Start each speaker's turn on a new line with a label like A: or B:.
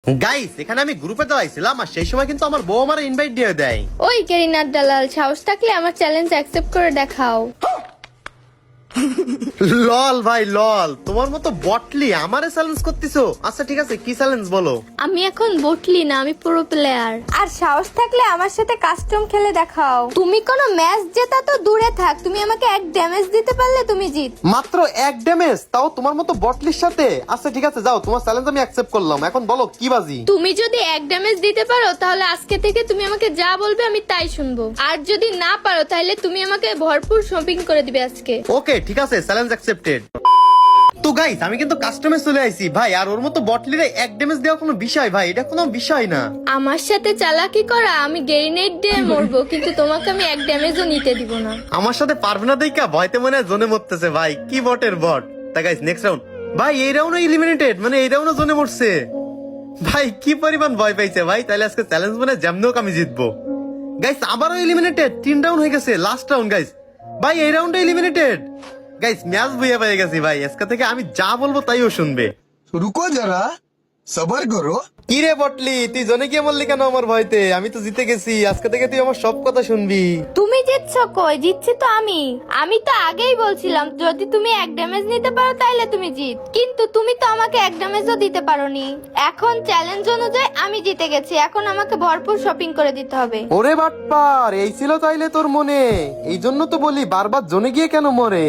A: Guys এখানে আমি গ্রুপে দাঁড়াইছিলাম আর সেই সময় কিন্তু আমার বউ আমার ইনভাইট দিয়ে দেয়।
B: ওই কেরিনার দালাল, সাহস থাকলে আমার চ্যালেঞ্জ অ্যাকসেপ্ট করে দেখাও।
A: লল ভাই লল, তোমার মতো বটলি আমারে চ্যালেঞ্জ করতেছো? আচ্ছা ঠিক আছে, কি চ্যালেঞ্জ বলো?
B: আমি এখন বটলি না, আমি পুরো প্লেয়ার। আর সাহস থাকলে আমার সাথে কাস্টম খেলে দেখাও। তুমি কোনো ম্যাচ জেতা তো দূরে থাক, তুমি আমাকে এক ড্যামেজ দিতে পারলে তুমি জিত।
A: মাত্র এক ড্যামেজ, তাও তোমার মতো বটলির সাথে? আচ্ছা ঠিক আছে, যাও, তোমার চ্যালেঞ্জ আমি অ্যাকসেপ্ট করলাম। এখন বলো কি বাজি?
B: তুমি যদি এক ড্যামেজ দিতে পারো তাহলে আজকে থেকে তুমি আমাকে যা বলবে আমি তাই শুনবো, আর যদি না পারো তাহলে তুমি আমাকে ভরপুর শপিং করে দিবে আজকে।
A: ওকে ঠিক আছে, চ্যালেঞ্জ অ্যাকসেপ্টেড। তো গাইস আমি কিন্তু কাস্টমে চলে আইছি ভাই, আর ওর মতো বটলিরে এক ড্যামেজ দেওয়া কোনো বিষয় ভাই? এটা কোনো বিষয় না।
B: আমার সাথে চালাকি করা, আমি গ্রেনেড দিয়ে মরবো কিন্তু তোমাকে আমি এক ড্যামেজও নিতে দিব না।
A: আমার সাথে পারবে না দেখা ভয়তে মনে হয় জোনে মরতেছে ভাই। কি বটের বট। তা গাইস নেক্সট রাউন্ড। ভাই এই রাউন্ড এলিমিনেটেড, মানে এই রাউন্ড জোনে মরছে ভাই। কি পরিমাণ ভয় পাইছে ভাই। তাহলে আজকে চ্যালেঞ্জ মানে যেমনও আমি জিতবো। গাইস আবারও এলিমিনেটেড, 3 রাউন্ড হয়ে গেছে, লাস্ট রাউন্ড গাইস। ভাই এই রাউন্ডে এলিমিনেটেড গাইস, ম্যাচ বুঝে পেয়ে গেছি ভাই। আজকে থেকে আমি যা বলবো তাইও শুনবে।
C: रुको जरा सबर करो।
A: কি রে বটলি, তুই জনে গিয়ে বললি কেন আমার ভয়তে? আমি তো জিতে গেছি, আজকে থেকে তুই আমার সব কথা শুনবি।
B: তুমি জিতছো কই? জিতছি তো আমি তো আগেই বলছিলাম যদি তুমি এক ড্যামেজ নিতে পারো তাহলে তুমি জিত, কিন্তু তুমি তো আমাকে এক ড্যামেজও দিতে পারোনি। এখন চ্যালেঞ্জ অনুযায়ী আমি জিতে গেছি, এখন আমাকে ভরপুর শপিং করে দিতে হবে।
A: ওরে বাটপার, এই ছিল তাইলে তোর মনে? এই জন্য তো বলি বারবার জনে গিয়ে কেন মরে।